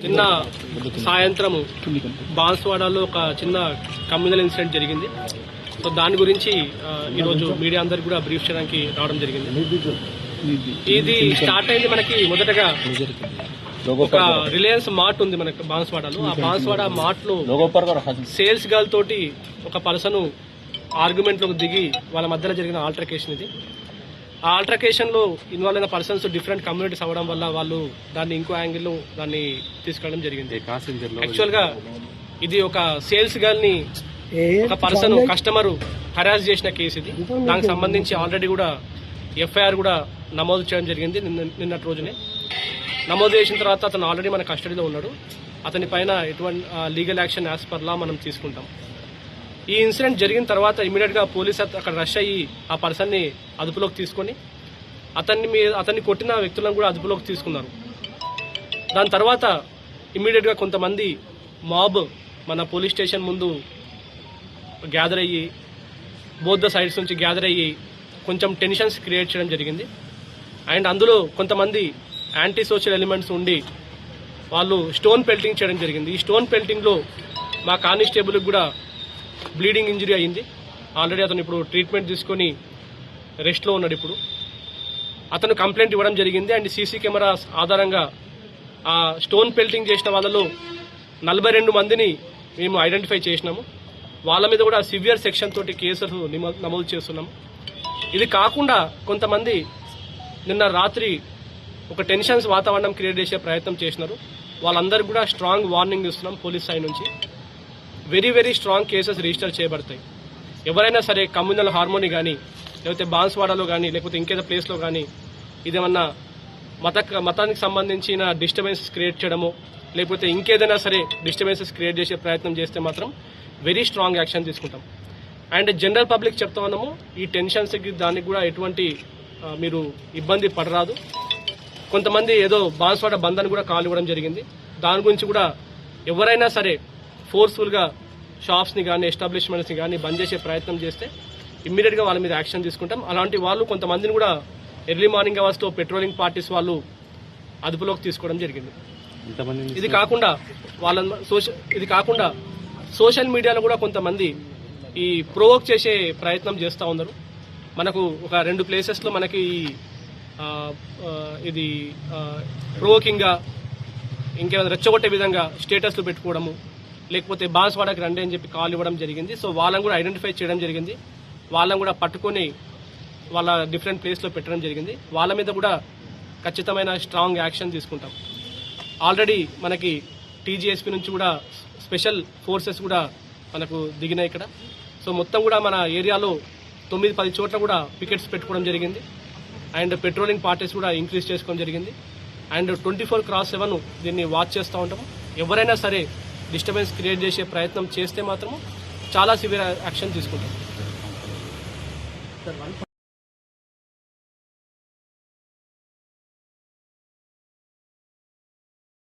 నిన్న సాయంత్రం బాన్స్వాడలో ఒక చిన్న కమ్యూనల్ ఇన్సిడెంట్ జరిగింది. సో దాని గురించి ఈరోజు మీడియా అందరికి కూడా బ్రీఫ్ చేయడానికి రావడం జరిగింది. ఇది స్టార్ట్ అయింది మనకి మొదటగా ఒక రిలయన్స్ మార్ట్ ఉంది మనకి బాన్స్వాడలో. ఆ బాన్స్వాడ మార్ట్ లో సేల్స్ గర్ల్ తోటి ఒక పర్సన్ ఆర్గ్యుమెంట్ లోకి దిగి వాళ్ళ మధ్యలో జరిగిన ఆల్టర్కేషన్ ఇది. ఆ ఆల్టర్కేషన్ లో ఇన్వాల్వ్ అయిన పర్సన్స్ డిఫరెంట్ కమ్యూనిటీస్ అవ్వడం వల్ల వాళ్ళు దాన్ని ఇంకో యాంగిల్ లో దాన్ని తీసుకెళ్లడం జరిగింది. యాక్చువల్ గా ఇది ఒక సేల్స్ గర్ల్ ని ఒక పర్సన్ కస్టమర్ హరాస్ చేసిన కేసు ఇది. దానికి సంబంధించి ఆల్రెడీ కూడా ఎఫ్ఐఆర్ కూడా నమోదు చేయడం జరిగింది నిన్నటి రోజునే. నమోదు చేసిన తర్వాత అతను ఆల్రెడీ మన కస్టడీలో ఉన్నాడు. అతని పైన ఎటువంటి legal action as per law మనం తీసుకుంటాం. ఈ ఇన్సిడెంట్ జరిగిన తర్వాత ఇమీడియట్ గా పోలీస్ అక్కడ రష్ అయ్యి ఆ పర్సన్ ని అదుపులోకి తీసుకొని అతన్ని కొట్టిన వ్యక్తులను కూడా అదుపులోకి తీసుకున్నారు. దాని తర్వాత ఇమీడియట్ గా కొంతమంది మాబ్ మన పోలీస్ స్టేషన్ ముందు గ్యాదర్ అయ్యి బోత్ ద సైడ్స్ నుంచి గ్యాదర్ అయ్యి కొంచెం టెన్షన్స్ క్రియేట్ చేయడం జరిగింది. అండ్ అందులో కొంతమంది యాంటీ సోషల్ ఎలిమెంట్స్ ఉండి వాళ్ళు స్టోన్ పెల్టింగ్ చేయడం జరిగింది. ఈ స్టోన్ పెల్టింగ్ లో మా కానిస్టేబుల్ కూడా బ్లీడింగ్ ఇంజరీ అయింది. ఆల్రెడీ అతను ఇప్పుడు ట్రీట్మెంట్ తీసుకొని రెస్ట్ లో ఉన్నాడు. ఇప్పుడు అతను కంప్లైంట్ ఇవ్వడం జరిగింది. అండ్ సీసీ కెమెరాస్ ఆధారంగా ఆ స్టోన్ పెల్టింగ్ చేసిన వాళ్ళలో 42 మందిని మేము ఐడెంటిఫై చేసినాము. వాళ్ళ మీద కూడా సివియర్ సెక్షన్ తోటి కేసులు నమోదు చేస్తున్నాము. ఇది కాకుండా కొంతమంది నిన్న రాత్రి ఒక టెన్షన్స్ వాతావరణం క్రియేట్ చేసే ప్రయత్నం చేసినారు. వాళ్ళందరికీ కూడా స్ట్రాంగ్ వార్నింగ్ ఇస్తున్నాం పోలీస్ సైడ్ నుంచి. Very very strong cases register చేయబడతాయి. ఎవరైనా సరే కమ్యూనల్ హార్మోని కానీ లేకపోతే బాన్స్వాడలో కానీ లేకపోతే ఇంకేదో ప్లేస్లో కానీ ఇదేమన్నా మతానికి సంబంధించిన డిస్టర్బెన్సెస్ క్రియేట్ చేయడమో లేకపోతే ఇంకేదైనా సరే డిస్టర్బెన్సెస్ క్రియేట్ చేసే ప్రయత్నం చేస్తే మాత్రం వెరీ స్ట్రాంగ్ యాక్షన్ తీసుకుంటాం. అండ్ జనరల్ పబ్లిక్ చెప్తా ఉన్నాము, ఈ టెన్షన్స్కి దానికి కూడా ఎటువంటి మీరు ఇబ్బంది పడరాదు. కొంతమంది ఏదో బాన్స్వాడ బంద్ అని కూడా కాల్ ఇవ్వడం జరిగింది. దాని గురించి కూడా ఎవరైనా సరే ఫోర్స్ఫుల్ గా షాప్స్ ని కానీ ఎస్టాబ్లిష్మెంట్స్ ని కానీ బంద్ చేసే ప్రయత్నం చేస్తే ఇమ్మీడియట్ గా వాళ్ళ మీద యాక్షన్ తీసుకుంటాం. అలాంటి వాళ్ళు కొంతమందిని కూడా ఎర్లీ మార్నింగ్ అవర్స్ లో పెట్రోలింగ్ పార్టీస్ వాళ్ళు అదుపులోకి తీసుకోవడం జరిగింది. ఇది కాకుండా సోషల్ మీడియాలో కూడా కొంతమంది ఈ ప్రొవోక్ చేసే ప్రయత్నం చేస్తూ ఉన్నారు. మనకు ఒక 2 ప్లేసెస్ లో మనకి ఇది ప్రొవోకింగ్ గా ఇంకేమైనా రెచ్చగొట్టే విధంగా స్టేటస్లు పెట్టుకోవడము లేకపోతే బాన్స్వాడకి రండి అని చెప్పి కాల్ ఇవ్వడం జరిగింది. సో వాళ్ళని కూడా ఐడెంటిఫై చేయడం జరిగింది. వాళ్ళని కూడా పట్టుకొని వాళ్ళ డిఫరెంట్ ప్లేస్లో పెట్టడం జరిగింది. వాళ్ళ మీద కూడా ఖచ్చితమైన స్ట్రాంగ్ యాక్షన్ తీసుకుంటాం. ఆల్రెడీ మనకి టీజీఎస్పీ నుంచి కూడా స్పెషల్ ఫోర్సెస్ కూడా మనకు దిగినాయి ఇక్కడ. సో మొత్తం కూడా మన ఏరియాలో 9-10 చోట్ల కూడా పికెట్స్ పెట్టుకోవడం జరిగింది. అండ్ పెట్రోలింగ్ పార్టీస్ కూడా ఇంక్రీజ్ చేసుకోవడం జరిగింది. అండ్ 24/7 దీన్ని వాచ్ చేస్తూ ఉంటాము. ఎవరైనా సరే డిస్టర్బెన్స్ క్రియేట్ చేసే ప్రయత్నం చేస్తే మాత్రం చాలా సివియర్ యాక్షన్ తీసుకుంటాం.